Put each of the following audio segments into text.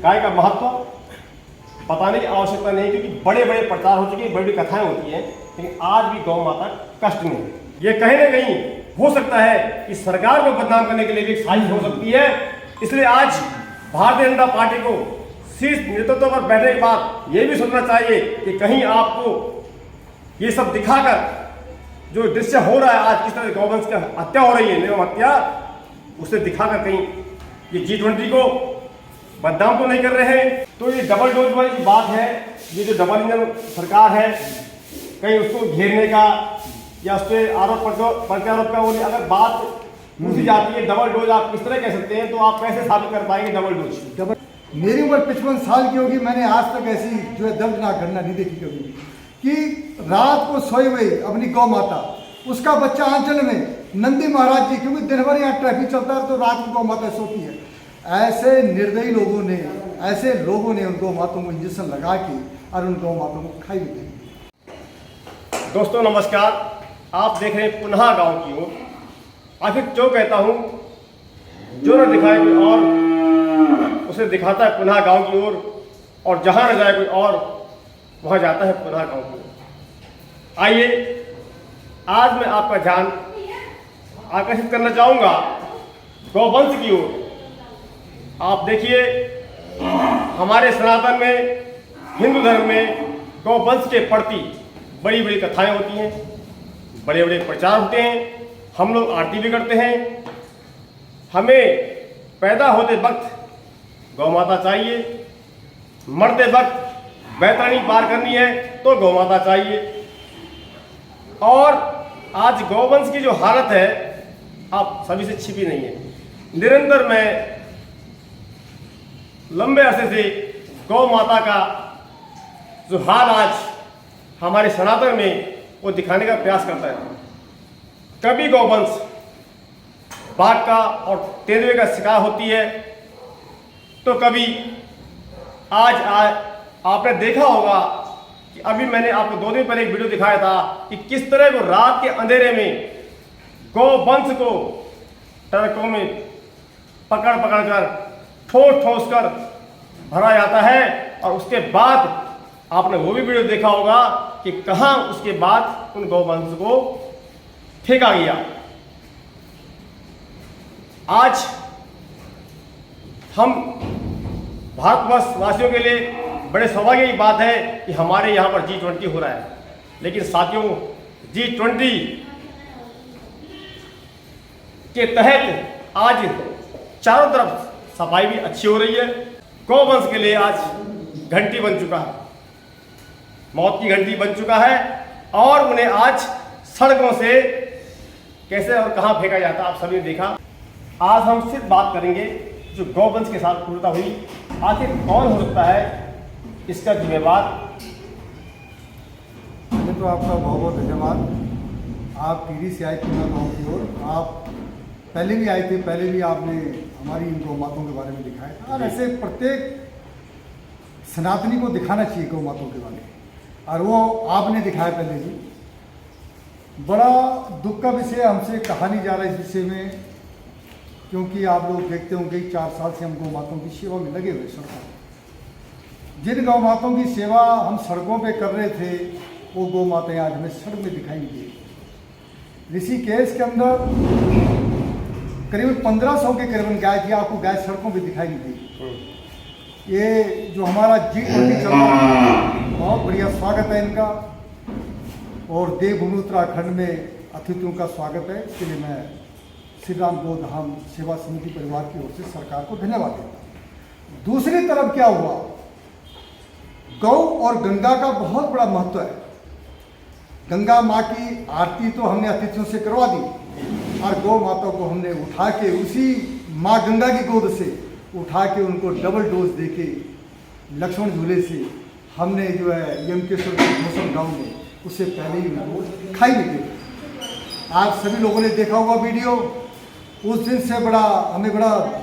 गाय का महत्व बताने की आवश्यकता नहीं है, क्योंकि बड़े बड़े प्रचार हो चुके हैं, बड़ी बड़ी कथाएं होती हैं, लेकिन आज भी गौ माता कष्ट में है। ये कहीं ना कहीं हो सकता है कि सरकार को बदनाम करने के लिए भी साजिश हो सकती है। इसलिए आज भारतीय जनता पार्टी को शीर्ष नेतृत्व पर बैठने के बाद ये भी सोचना चाहिए कि कहीं आपको ये सब दिखाकर जो दृश्य हो रहा है आज, किस तरह गौवंश की हत्या हो रही है, निर्मम हत्या, उसे दिखाकर कहीं ये G20 को बदनाम तो नहीं कर रहे हैं। तो ये डबल डोज वाली जो बात है, ये जो डबल इंजन सरकार है, कहीं उसको घेरने का या उस पर आरोप प्रत्यारोप का, अगर बात पूछी जाती है डबल डोज आप किस तरह कह सकते हैं, तो आप कैसे साबित कर पाएंगे डबल डोज? मेरी उम्र 55 साल की होगी, मैंने आज तक ऐसी जो है दर्दनाक घटना नहीं देखी कभी भी कि रात को सोई हुई अपनी गौ माता, उसका बच्चा आंचल में, नंदी महाराज जी, क्योंकि दिन भर यहाँ ट्रैफिक चलता है तो रात को गौ माता सोती है। ऐसे निर्दयी लोगों ने, ऐसे लोगों ने उन गौ मातों को इंजेक्शन लगा के और उन गौ मातों को खाई भी दी। दोस्तों नमस्कार, आप देख रहे हैं पुनः गांव की ओर। आखिर क्यों कहता हूँ, जो न दिखाए कोई और उसे दिखाता है पुनः गांव की ओर, और जहाँ न जाए कोई और वहाँ जाता है पुनः गांव की ओर। आइए आज मैं आपका ध्यान आकर्षित करना चाहूँगा गौवंश की ओर। आप देखिए, हमारे सनातन में, हिंदू धर्म में गौवंश के प्रति बड़ी बड़ी कथाएं होती हैं, बड़े बड़े प्रचार होते हैं, हम लोग आरती भी करते हैं। हमें पैदा होते वक्त गौ माता चाहिए, मरते वक्त बैतरणी पार करनी है तो गौ माता चाहिए। और आज गौवंश की जो हालत है आप सभी से छिपी नहीं है। निरंतर मैं लंबे अरसे से गौ माता का जो हाल आज हमारे सनातन में वो दिखाने का प्रयास करता है। कभी गौवंश बाघ का और तेंदुए का शिकार होती है, तो कभी आज आपने देखा होगा कि अभी मैंने आपको 2 दिन पहले एक वीडियो दिखाया था कि किस तरह को रात के अंधेरे में गौवंश को ट्रकों में पकड़ कर ठोस कर भरा जाता है। और उसके बाद आपने वो भी वीडियो देखा होगा कि कहां उसके बाद उन गौवंश को फेंका गया। आज हम भारतवर्ष वासियों के लिए बड़े सौभाग्य की बात है कि हमारे यहाँ पर G20 हो रहा है। लेकिन साथियों, G20 के तहत आज चारों तरफ सफाई भी अच्छी हो रही है। गौवंश के लिए आज घंटी बन चुका है, मौत की घंटी बन चुका है, और उन्हें आज सड़कों से कैसे और कहां फेंका जाता आप सभी ने देखा। आज हम सिर्फ बात करेंगे जो गौवंश के साथ क्रूरता हुई, आखिर कौन हो सकता है इसका जिम्मेवार। पहले तो आपका बहुत बहुत धन्यवाद। आप टीवी से आए पुनः गाँव की ओर, आप पहले भी आए थे, पहले भी आपने हमारी इन गौ मातों के बारे में दिखाया था, और ऐसे प्रत्येक सनातनी को दिखाना चाहिए गौ मातों के बारे में, और वो आपने दिखाया पहले भी। बड़ा दुख का विषय, हमसे कहा नहीं जा रहा इस विषय में, क्योंकि आप लोग देखते होंगे 4 साल से हम गौ मातों की सेवा में लगे हुए। सड़कों जिन गौ मातों की सेवा हम सड़कों पे कर रहे थे, वो गौ माताएं आज हमें सड़क में दिखाई नहीं दी। ऋषिकेश के अंदर करीब 1500 के करीबन गाय थी, आपको गाय सड़कों पे दिखाई नहीं दी। ये जो हमारा G20 चल रहा है, बहुत बढ़िया स्वागत है इनका, और देवभूमि उत्तराखंड में अतिथियों का स्वागत है। इसके लिए मैं श्री राम गौ धाम सेवा समिति परिवार की ओर से सरकार को धन्यवाद देता हूँ। दूसरी तरफ क्या हुआ, गौ और गंगा का बहुत बड़ा महत्व है। गंगा माँ की आरती तो हमने अतिथियों से करवा दी, और गौ माता को हमने उठा के उसी माँ गंगा की गोद से उठा के उनको डबल डोज दे के लक्ष्मण झूले से हमने जो है यमकेश्वर के मौसम गाँव में उससे पहले ही उनको खाई भी दी। आप सभी लोगों ने देखा होगा वीडियो। उस दिन से हमें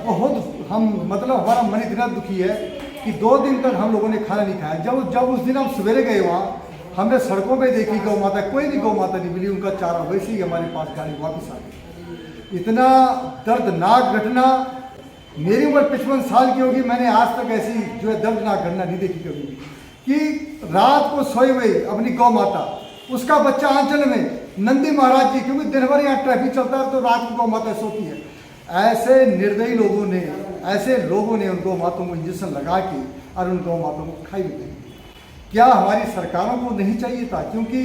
बहुत हमारा मन इतना दुखी है कि 2 दिन तक हम लोगों ने खाना नहीं खाया। जब उस दिन हम सवेरे गए वहाँ, हमने सड़कों पे देखी गौ माता, कोई भी गौ माता नहीं मिली, उनका चारा वैसे ही हमारे पास गाड़ी वापस आ गई। इतना दर्दनाक घटना मेरी उम्र 55 साल की होगी, मैंने आज तक ऐसी जो है दर्दनाक घटना नहीं देखी कभी भी कि रात को सोए हुए अपनी गौ माता, उसका बच्चा आंचल में, नंदी महाराज जी, क्योंकि दिन भर यहाँ ट्रैफिक चलता है तो रात को गौ माता सोती है। ऐसे निर्दयी लोगों ने, ऐसे लोगों ने उन गौ माताओं को इंजेक्शन लगा के और उन गौ माताओं को खाई भी। क्या हमारी सरकारों को नहीं चाहिए था, क्योंकि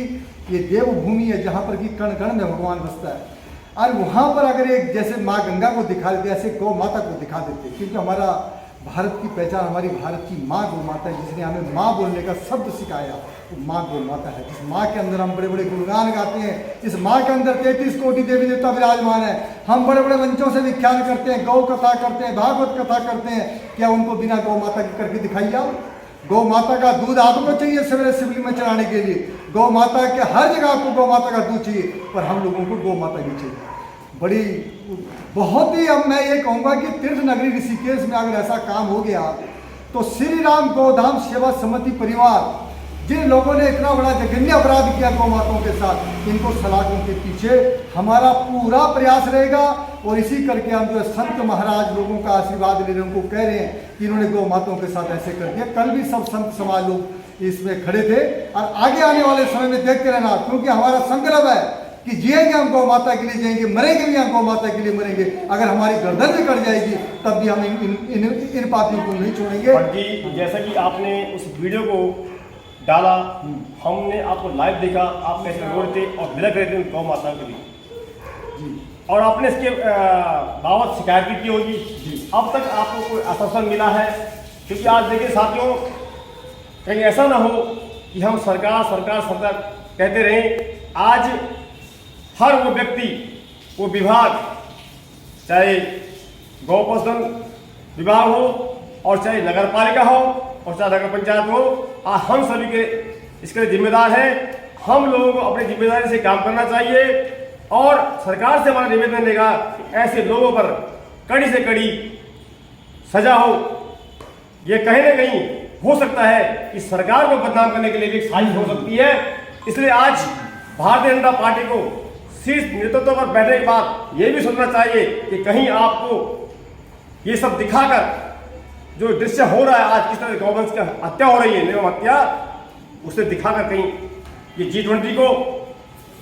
ये देवभूमि है जहाँ पर कि कण कण में भगवान बसता है, और वहाँ पर अगर एक जैसे माँ गंगा को दिखा देते, ऐसे गौ माता को दिखा देते, क्योंकि हमारा भारत की पहचान, हमारी भारत की माँ गौ माता है, जिसने हमें माँ बोलने का शब्द सिखाया, वो माँ गौ माता है। जिस माँ के अंदर हम बड़े बड़े गुणगान गाते हैं, इस माँ के अंदर 33 कोटि देवी देवता विराजमान है। हम बड़े बड़े मंचों से विख्यान करते हैं, गौ कथा करते हैं, भागवत कथा करते हैं, क्या उनको बिना गौ माता के करके दिखाई आओ? गौ माता का दूध आपको चाहिए सवेरे शिवलिंग में चढ़ाने के लिए, गौ माता के हर जगह आपको गौ माता का दूध चाहिए, पर हम लोगों को गौ माता नहीं चाहिए। बड़ी बहुत ही, अब मैं ये कहूँगा कि तीर्थ नगरी ऋषिकेश में अगर ऐसा काम हो गया तो श्री राम गौधाम सेवा समिति परिवार, जिन लोगों ने इतना बड़ा जघन्य अपराध किया गौ माताओं के साथ, इनको सलाखों के पीछे हमारा पूरा प्रयास रहेगा। और इसी करके हम जो संत महाराज लोगों का आशीर्वाद ले रहे हैं, उनको कह रहे हैं कि इन्होंने गौ माताओं के साथ ऐसे कर दिया। कल भी सब संत समाज लोग इसमें खड़े थे, और आगे आने वाले समय में देखते रहना, क्योंकि हमारा संकल्प है कि जिएंगे हम गौ माता के लिए जिएंगे, मरेंगे भी हम गौ माता के लिए मरेंगे। अगर हमारी गर्दन भी कट जाएगी तब भी हम इन पापियों को नहीं छोड़ेंगे। भट्ट जी, जैसा कि आपने उस वीडियो को डाला, हमने आपको लाइव देखा, आप कैसे रो रहे थे और बिलख रहे थे उन गौ माताओं के लिए, और आपने इसके बाबत शिकायत भी की होगी। अब तक आपको कोई आश्वासन मिला है? क्योंकि आज देखिए साथियों, कहीं ऐसा ना हो कि हम सरकार सरकार सरकार कहते रहें। आज हर वो व्यक्ति, वो विभाग, चाहे गौ पशुधन विभाग हो और चाहे नगर पालिका हो और चाहे नगर पंचायत हो, हम सभी के इसके लिए जिम्मेदार हैं। हम लोगों को अपनी जिम्मेदारी से काम करना चाहिए, और सरकार से हमारा निवेदन रहेगा कि ऐसे लोगों पर कड़ी से कड़ी सजा हो। ये कहीं ना कहीं हो सकता है कि सरकार को बदनाम करने के लिए भी साजिश हो सकती है। इसलिए आज भारतीय जनता पार्टी को शीर्ष नेतृत्व पर बैठने के बाद ये भी सोचना चाहिए कि कहीं आपको ये सब दिखाकर जो दृश्य हो रहा है आज, किस तरह गौवंश की हत्या हो रही है, निर्मम हत्या, उसे दिखाकर कहीं ये G20 को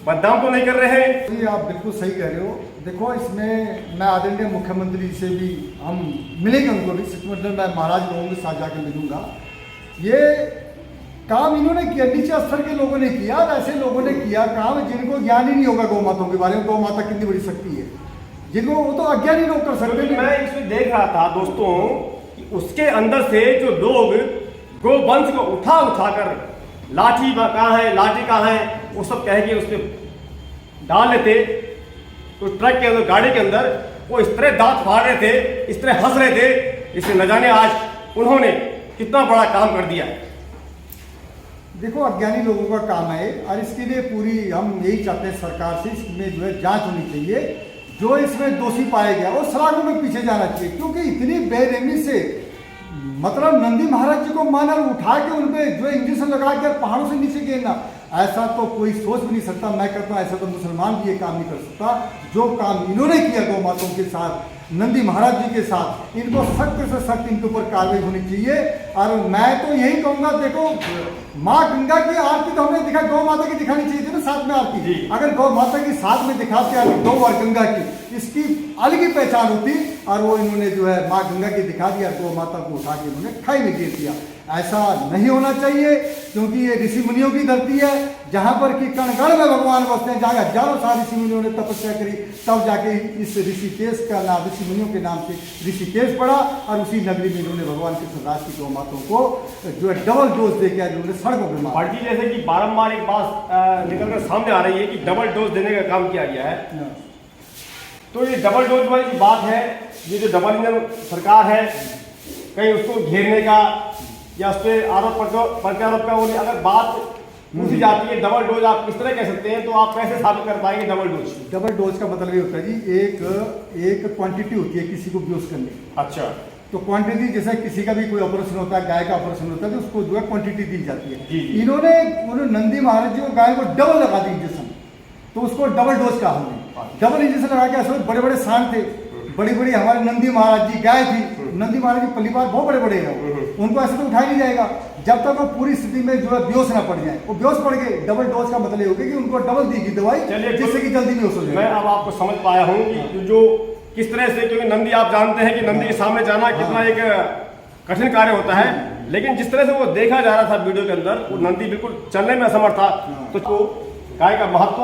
बदनाम तो नहीं कर रहे हैं। जी, आप बिल्कुल सही कह रहे हो। देखो, इसमें मैं आदरणीय मुख्यमंत्री से भी हम मिलेंगे, उनको भी शिष्टमंडल में महाराज लोगों के साथ जाकर मिलूंगा। ये काम इन्होंने किया, नीचे स्तर के लोगों ने किया, और ऐसे लोगों ने किया काम जिनको ज्ञान ही नहीं होगा गौ माताओं के बारे में, गौ माता कितनी बड़ी शक्ति है, जिनको वो तो अज्ञानी लोग कर सकते। मैं इसमें देख रहा था दोस्तों कि उसके अंदर से जो लोग गोवंश को उठा उठाकर, लाठी कहाँ है, लाठी कहाँ है, वो सब कह के उसमें डाल लेते, तो ट्रक के अंदर, गाड़ी के अंदर वो इस तरह दांत फाड़ रहे थे, इस तरह हंस रहे थे, इसे न जाने आज उन्होंने कितना बड़ा काम कर दिया। देखो, अज्ञानी लोगों का काम है, और इसके लिए पूरी हम यही चाहते हैं सरकार से, इसमें जो है जांच होनी चाहिए। जो इसमें दोषी पाया गया वो सलाखों के पीछे जाना चाहिए, क्योंकि इतनी बेरहमी से, मतलब नंदी महाराज जी को माना उठा के उनपे जो इंजेक्शन लगा के पहाड़ों से नीचे गिरना, ऐसा तो कोई सोच भी नहीं सकता। मैं कहता हूँ ऐसा तो मुसलमान भी ये काम नहीं कर सकता। जो काम इन्होंने किया गौ माताओं के साथ, नंदी महाराज जी के साथ, इनको सख्त से सख्त इनके ऊपर कार्रवाई होनी चाहिए। और मैं तो यही कहूँगा, देखो, माँ गंगा की आरती तो हमने दिखा, गौ माता की दिखानी चाहिए थी ना साथ में आरती। अगर गौ माता की साथ में दिखाते गौ और गंगा की, इसकी अलग ही पहचान होती, और वो इन्होंने जो है माँ गंगा की दिखा दिया, गौ माता को उठा के इन्होंने खाई में गिर दिया। ऐसा नहीं होना चाहिए, क्योंकि ये ऋषि मुनियों की धरती है, जहाँ पर कि कण-कण में भगवान बसते हैं, जहाँ हजारों साल ऋषि मुनियों ने तपस्या करी, तब जाके इस ऋषिकेश का नाम, ऋषि मुनियों के नाम से ऋषिकेश पड़ा, और उसी नगरी में इन्होंने भगवान कृष्णदास की गौ माताओं को जो है डबल डोज देकर इन्होंने सड़कों पर मारा। भट्ट जी, जैसे कि बारम्बार एक बात निकलकर सामने आ रही है कि डबल डोज देने का काम किया गया है, तो ये डबल डोज वाली बात है, ये जो डबल इंजन सरकार है, कहीं उसको घेरने का या उस पर आरोप प्रत्यारोप का, अगर बात पूछी जाती है डबल डोज आप किस तरह कह सकते हैं, तो आप कैसे साबित कर पाएंगे डबल डोज? डबल डोज का मतलब ये होता है जी, एक क्वांटिटी होती है किसी को बेहोश करने की। अच्छा, तो क्वांटिटी, जैसे किसी का भी कोई ऑपरेशन होता है, गाय का ऑपरेशन होता है, तो उसको जो है क्वांटिटी दी जाती है। इन्होंने नंदी महाराज जी को गाय को डबल लगा दी इंजेक्शन, तो उसको डबल डोज का हमने डबल इंजेक्शन लगा के, ऐसे बड़े बड़े सांड थे, बड़ी बड़ी हमारे नंदी महाराज जी गाय थी, नंदी महाराज जी पल्लीपार बहुत बड़े बड़े हैं, उनको ऐसे तो उठाया नहीं जाएगा जब तक वो पूरी स्थिति में जो है बेहोश ना पड़ जाए। वो बेहोश पड़ गए, डबल डोज का मतलब ये हो गया कि उनको डबल दी गई दवाई जिससे कि जल्दी बेहोश हो जाए। मैं अब आपको समझ पाया हूँ कि जो किस तरह से, क्योंकि नंदी आप जानते हैं कि नंदी के सामने जाना कितना एक कठिन कार्य होता है, लेकिन जिस तरह से वो देखा जा रहा था वीडियो के अंदर, वो नंदी बिल्कुल चलने में असमर्थ था। तो गाय का महत्व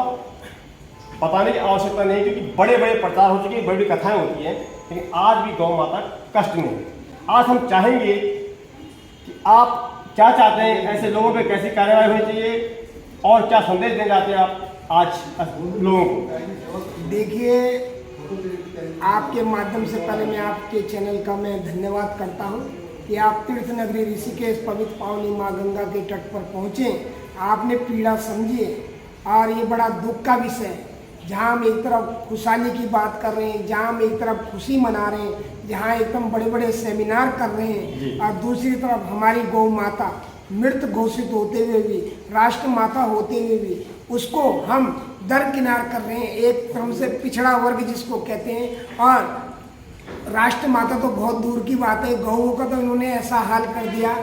बताने की आवश्यकता नहीं, क्योंकि बड़े बड़े प्रचार हो चुके, बड़ी बड़ी कथाएं होती हैं, लेकिन आज भी गौ माता कष्ट में। आज हम चाहेंगे कि आप क्या चाहते हैं, ऐसे लोगों पे कैसी कार्रवाई होनी चाहिए और क्या संदेश देना चाहते हैं आप आज लोगों को? देखिए, आपके माध्यम से पहले मैं आपके चैनल का मैं धन्यवाद करता हूं कि आप तीर्थ नगरी ऋषिकेश पवित्र पावनी माँ गंगा के तट पर पहुँचे, आपने पीड़ा समझी और ये बड़ा दुख का विषय है। जहाँ हम एक तरफ खुशहाली की बात कर रहे हैं, जहाँ हम एक तरफ खुशी मना रहे हैं, जहाँ एकदम बड़े बड़े सेमिनार कर रहे हैं, और दूसरी तरफ हमारी गौ माता मृत घोषित होते हुए भी, राष्ट्र माता होते हुए भी उसको हम दरकिनार कर रहे हैं, एक तरह से पिछड़ा वर्ग जिसको कहते हैं। और राष्ट्र माता तो बहुत दूर की बात है, गौओं का तो इन्होंने ऐसा हाल कर दिया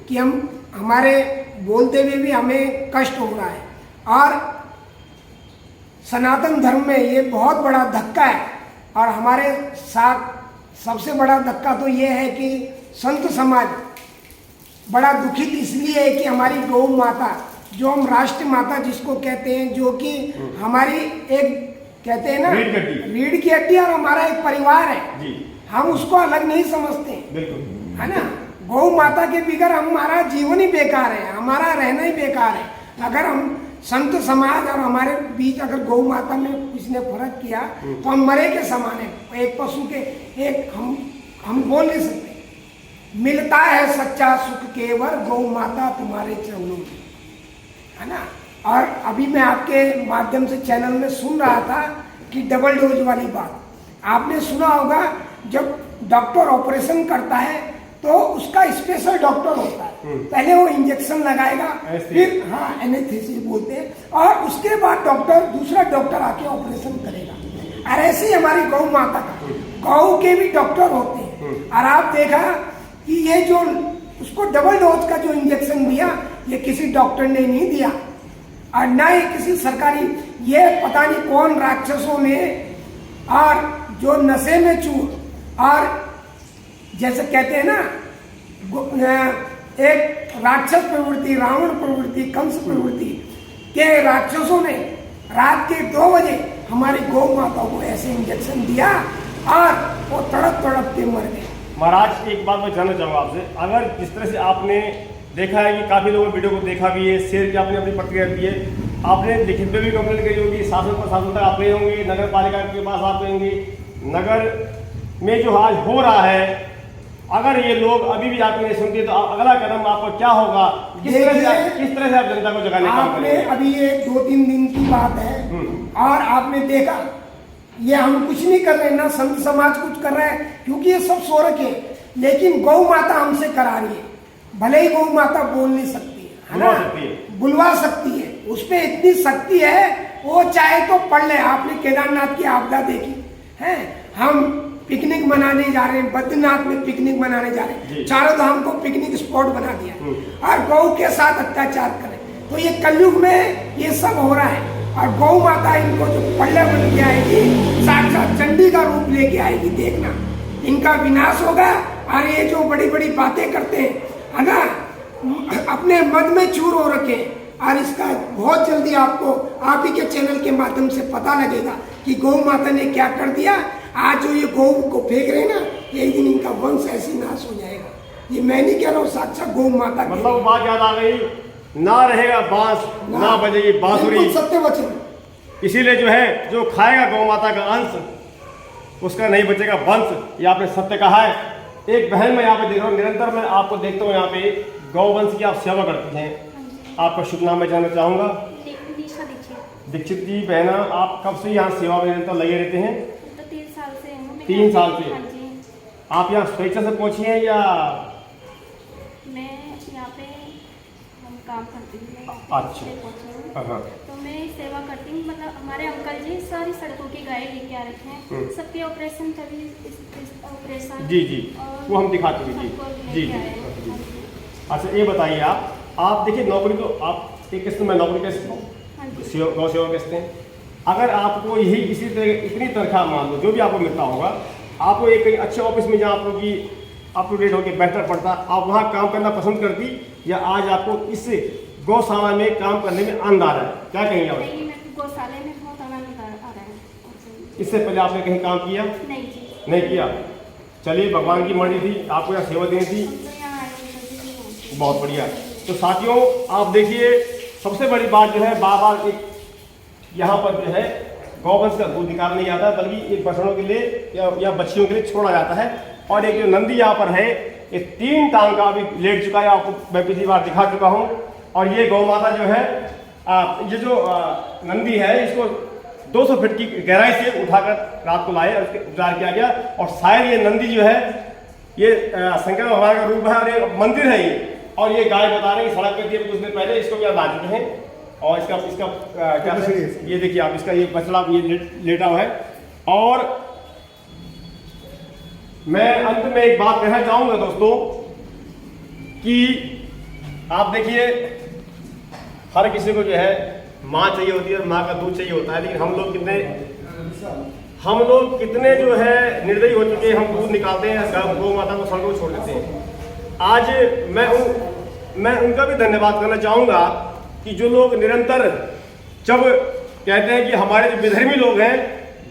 कि हमारे बोलते हुए भी हमें कष्ट हो रहा है। और सनातन धर्म में ये बहुत बड़ा धक्का है, और हमारे साथ सबसे बड़ा धक्का तो ये है कि संत समाज बड़ा दुखित इसलिए है कि हमारी गौ माता, जो हम राष्ट्र माता जिसको कहते हैं, जो कि हमारी एक कहते हैं ना रीढ़ की हड्डी और हमारा एक परिवार है जी। हम उसको अलग नहीं समझते, है ना। गौ माता के बगैर हमारा जीवन ही बेकार है, हमारा रहना ही बेकार है। अगर हम संत समाज और हमारे बीच अगर गौ माता में किसी ने फर्क किया तो हम मरे के समान है, एक पशु के। एक हम बोल नहीं सकते, मिलता है सच्चा सुख केवल गौ माता तुम्हारे चरणों में, है ना। और अभी मैं आपके माध्यम से चैनल में सुन रहा था कि डबल डोज वाली बात आपने सुना होगा। जब डॉक्टर ऑपरेशन करता है तो उसका स्पेशल डॉक्टर होता है, पहले वो इंजेक्शन लगाएगा, फिर हाँ एनेस्थीसिया बोलते हैं, और उसके बाद दूसरा डॉक्टर आके ऑपरेशन करेगा। और ऐसे ही हमारी गौ माता का, गौ के भी डॉक्टर होते हैं। और आप देखा कि ये जो उसको डबल डोज का जो इंजेक्शन दिया, ये किसी डॉक्टर ने नहीं दिया और ना ही किसी सरकारी, ये पता नहीं कौन राक्षसों ने, और जो नशे में चूर, और जैसे कहते हैं ना एक राक्षस प्रवृत्ति, रावण प्रवृत्ति, कंस प्रवृत्ति के राक्षसों ने रात के 2 बजे हमारी गौ माता को ऐसे इंजेक्शन दिया और वो तड़प तड़प के मर गए। महाराज, एक बात मैं जानना चाहूँगा आपसे, अगर जिस तरह से आपने देखा है कि काफ़ी लोगों ने वीडियो को देखा भी है, शेयर किया, आपने अपनी प्रतिक्रिया दी है, आपने लिखित में भी कंप्लेंट करी होगी, शासन प्रशासन तक आप गए होंगे, नगर पालिका के पास आप गए होंगे, नगर में जो आज हो रहा है, अगर ये लोग अभी भी आपकी नहीं सुनते तो अगला कदम आपको क्या होगा? किस तरह से आप जनता को जगाने का काम करेंगे? अभी ये 2-3 दिन की बात है और आपने देखा ये हम कुछ नहीं कर रहे, ना संत समाज कुछ कर रहा है, क्योंकि ये सब सो रखे, लेकिन गौ माता हमसे करा रही है। भले ही गौ माता बोल नहीं सकती है ना, बुलवा सकती है, उस पर इतनी शक्ति है, वो चाहे तो पढ़ ले। आपने केदारनाथ की आपदा देखी है, हम पिकनिक मनाने जा रहे हैं, बद्रीनाथ में पिकनिक मनाने जा रहे हैं, चारों धाम को पिकनिक स्पॉट बना दिया और गौ के साथ अत्याचार करें। तो ये कलयुग में ये सब हो रहा है, और गौ माता इनको जो पल्ले बन के आएगी, साक्षात चंडी का रूप लेके आएगी, देखना इनका विनाश होगा। और ये जो बड़ी बड़ी बातें करते हैं, अगर अपने मद में चूर हो रखे, और इसका बहुत जल्दी आपको आप ही के चैनल के माध्यम से पता लगेगा कि गौ माता ने क्या कर दिया। आज जो ये गौ को फेंक रहे हैं ना, एक दिन इनका वंश ऐसे नाश हो जाएगा। ये मैं नहीं कह रहा हूँ, साक्षात गौ माता, मतलब बात याद आ गई, ना रहेगा बांस ना बजेगी बांसुरी, सत्य वचन। इसीलिए जो है, जो खाएगा गौ माता का अंश, उसका नहीं बचेगा वंश, ये आपने सत्य कहा है। एक बहन मैं यहाँ पे देख रहा हूँ, निरंतर मैं आपको देखता हूँ यहाँ पे गौवंश की आप सेवा करती हैं, आपका शुभ नाम मैं जानना चाहूँगा? दीक्षित जी। बहना, आप कब से यहाँ सेवा में निरंतर लगे रहते हैं? 3 साल से हूँ। 3 साल से? हाँ जी। आप यहाँ स्वेच्छा से पहुँची हैं या? मैं यहाँ पे हम काम करते हैं। अच्छा। हाँ। तो मैं सेवा करती हूँ, मतलब हमारे अंकल जी सारी सड़कों की गाय लेके आ रखे हैं, सबके ऑपरेशन कभी ऑपरेशन जी जी, वो हम दिखाते हैं जी जी जी। अच्छा ये बताइए आप देखिए नौकरी तो आप एक किस्म में नौकरी कर सकते हो, गौ सेवा करते हैं। अगर आपको यही इसी तरह इतनी तनख्वाह मान लो जो भी आपको मिलता होगा, आपको एक कहीं अच्छे ऑफिस में जहाँ आपको कि अप टू डेट होकर बेहतर पड़ता, आप वहाँ काम करना पसंद करती, या आज आपको इस गौशाला में काम करने में आनंद आ रहा है? क्या कहेंगे आप? नहीं, मैं गौशाला में बहुत आनंद आ रहा है। इससे पहले आपने कहीं काम किया? नहीं जी, नहीं किया। चलिए, भगवान की मर्जी थी, आपको यहाँ सेवा देनी थी, हम तो यहाँ आए हैं। बहुत बढ़िया। तो साथियों आप देखिए, सबसे बड़ी बात जो है, बार बार एक यहाँ पर जो है गौवंश का दूध निकाला नहीं जाता, बल्कि एक बछड़ों के लिए या बच्चियों के लिए छोड़ा जाता है। और एक जो नंदी यहाँ पर है, ये 3 टांग का अभी लेट चुका है, आपको मैं पिछली बार दिखा चुका हूँ। और ये गौ माता जो है, ये जो नंदी है, इसको 200 फीट की गहराई से उठाकर रात को लाए और उसके उपचार किया गया। और शायद ये नंदी जो है, ये शंकर भगवान का रूप है और ये मंदिर है ये। और ये गाय बता रहे हैं सड़क पे थी कुछ दिन पहले, इसको भी आप ला चुके हैं। और इसका क्या है, ये देखिए आप, इसका ये बछड़ा ये लेटा हुआ है। और मैं अंत में एक बात कहना चाहूंगा दोस्तों कि आप देखिए, हर किसी को जो है माँ चाहिए होती है, माँ का दूध चाहिए होता है, लेकिन हम लोग कितने जो है निर्दयी हो चुके हैं, हम दूध निकालते हैं, गौ माता को सड़कों छोड़ देते हैं। आज मैं उनका भी धन्यवाद करना चाहूँगा कि जो लोग निरंतर जब कहते हैं कि हमारे जो विधर्मी लोग हैं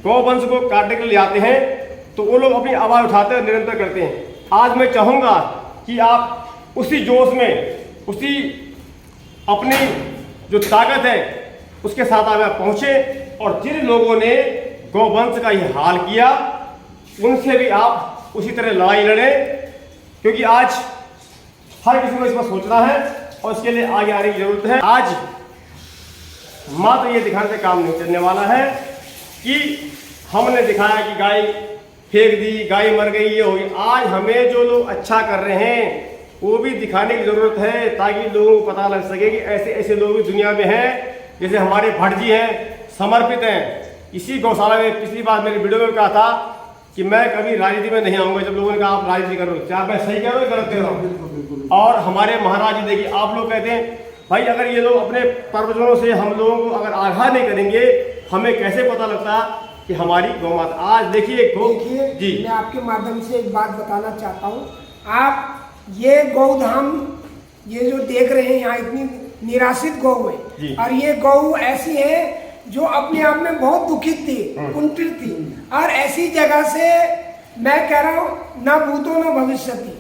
गौवंश को काटने के लिए आते हैं, तो वो लोग अपनी आवाज़ उठाते हैं, निरंतर करते हैं। आज मैं चाहूँगा कि आप उसी जोश में, उसी अपनी जो ताकत है उसके साथ आप पहुँचे, और जिन लोगों ने गौवंश का ये हाल किया उनसे भी आप उसी तरह लड़ाई लड़ें, क्योंकि आज हर किसी को इस पर सोचना है और इसके लिए आगे आने की जरूरत है। आज मात्र ये दिखाने से काम नहीं चलने वाला है कि हमने दिखाया कि गाय फेंक दी, गाय मर गई, ये हो गई। आज हमें जो लोग अच्छा कर रहे हैं वो भी दिखाने की जरूरत है, ताकि लोगों को पता लग सके कि ऐसे ऐसे लोग भी दुनिया में हैं। जैसे हमारे भट्ट जी हैं, समर्पित हैं। इसी गौशाला में पिछली बार मेरी वीडियो में कहा था कि मैं कभी राजनीति में नहीं आऊँगा, जब लोगों ने कहा आप राजनीति करो, क्या मैं सही कह रहा हूँ, गलत कह रहा हूँ? और हमारे महाराज जी देखिए, आप लोग कहते हैं भाई अगर ये लोग अपने प्रवचनों से हम लोगों को अगर आगाह नहीं करेंगे, हमें कैसे पता लगता कि हमारी गौ माता। आज देखिए जी, मैं आपके माध्यम से एक बात बताना चाहता हूँ। आप ये गौधाम ये जो देख रहे हैं, यहाँ इतनी निराशित गौ है, और ये गौ ऐसी है जो अपने आप में बहुत दुखित थी, कुंठित थी, और ऐसी जगह से मैं कह रहा हूँ ना भूतो ना भविष्य थी,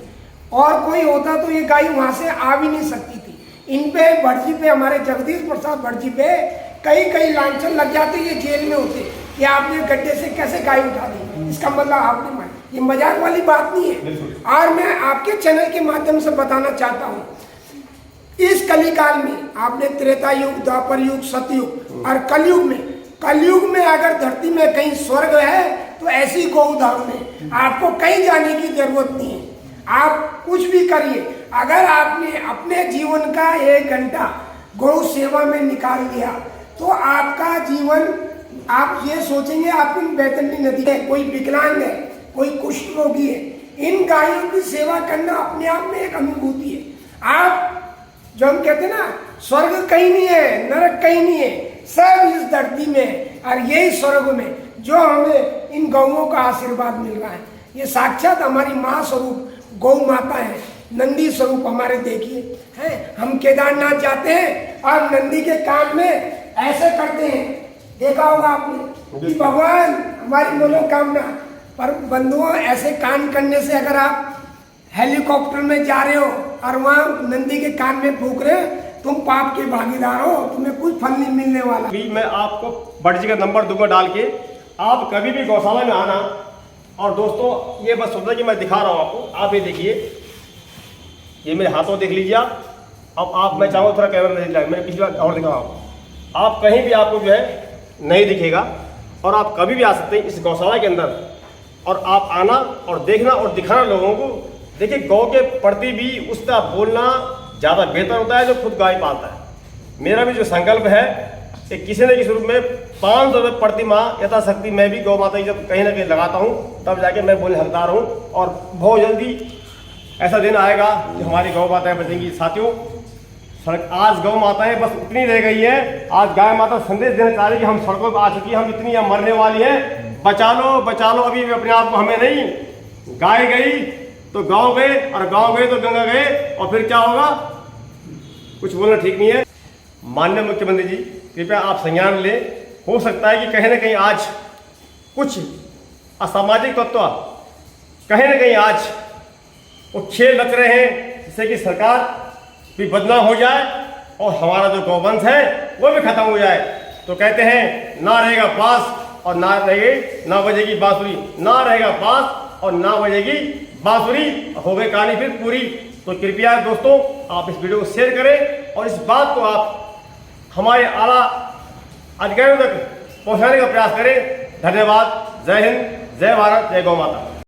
और कोई होता तो ये गाय वहां से आ भी नहीं सकती थी। इन पे भटजी पे, हमारे जगदीश प्रसाद भटजी पे कई लांछन लग जाते, ये जेल में होते कि आपने गड्ढे से कैसे गाय उठा दी, इसका मतलब आपने ये मजाक वाली बात नहीं है। और मैं आपके चैनल के माध्यम से बताना चाहता हूँ, इस कलिकाल में आपने त्रेता युग, द्वापर युग, सतयुग और कलयुग में अगर धरती में कहीं स्वर्ग है तो ऐसी गौधाम में आपको कहीं जाने की जरूरत नहीं है। आप कुछ भी करिए, अगर आपने अपने जीवन का 1 घंटा गौ सेवा में निकाल दिया तो आपका जीवन, आप ये सोचेंगे आपकी बैतरणी नदी है, कोई विकलांग है, कोई कुष्ठ रोगी है, इन गायों की सेवा करना अपने आप में एक अनुभूति है। आप जो हम कहते हैं ना, स्वर्ग कहीं नहीं है, नरक कहीं नहीं है, सब इस धरती में, और यही स्वर्ग में जो हमें इन गौओं का आशीर्वाद मिल रहा है। ये साक्षात हमारी माँ स्वरूप गौ माता है, नंदी स्वरूप हमारे देखिए हैं। हम केदारनाथ जाते हैं और नंदी के कान में ऐसे करते हैं, देखा होगा आपने कि भगवान हमारी मनोकामना। पर बंधुओं, ऐसे कान करने से अगर आप हेलीकॉप्टर में जा रहे हो और वहाँ नंदी के कान में फूंक रहे हो, तुम पाप के भागीदार हो, तुम्हें कुछ फल नहीं मिलने वाला। मैं आपको भट्ट जी का नंबर दूंगा डाल के, आप कभी भी गौशाला में आना। और दोस्तों ये बस सोचा कि मैं दिखा रहा हूँ आपको, आप ये देखिए, ये मेरे हाथों देख लीजिए आप। अब आप, मैं चाहूँगा थोड़ा कैमरा नहीं दिखाएगा, मैंने पिछली बार और दिखा रहा हूँ, आप कहीं भी आपको जो है नहीं दिखेगा। और आप कभी भी आ सकते हैं इस गौशाला के अंदर, और आप आना और देखना और दिखाना लोगों को। देखिए, गौ के प्रति भी उसका बोलना ज़्यादा बेहतर होता है जो खुद गाय पालता है। मेरा भी जो संकल्प है कि किसी न किसी रूप में 500 रुपये प्रति माह यथाशक्ति मैं भी गौ माता की जब कहीं ना कहीं लगाता हूँ तब जाके मैं बोले हकदार हूँ। और बहुत जल्दी ऐसा दिन आएगा कि हमारी गौ माताएं बचेंगी। साथियों, आज गौ माताएं बस उतनी रह गई है। आज गाय माता संदेश देना चाह रही कि हम सड़कों पर आ चुकी हैं, हम इतनी यहाँ मरने वाली है, बचा लो। अभी भी अपने आप को हमें नहीं। गाय गई तो गांव गए, और गांव गए तो गंगा गए, और फिर क्या होगा कुछ बोलना ठीक नहीं है। माननीय मुख्यमंत्री जी, कृपया आप संज्ञान लें। हो सकता है कि कहीं ना कहीं आज कुछ असामाजिक तत्व कहीं ना कहीं आज वो खेल रच रहे हैं जिससे कि सरकार भी बदनाम हो जाए और हमारा जो गौवंश है वो भी खत्म हो जाए। तो कहते हैं ना रहेगा बांस और ना बजेगी बांसुरी, ना रहेगा बांस और ना बजेगी बांसुरी, हो गई कहानी फिर पूरी। तो कृपया दोस्तों आप इस वीडियो को शेयर करें और इस बात को आप हमारे आला अधिकारियों तक पहुंचाने का प्रयास करें। धन्यवाद। जय हिंद, जय भारत, जय गौ माता।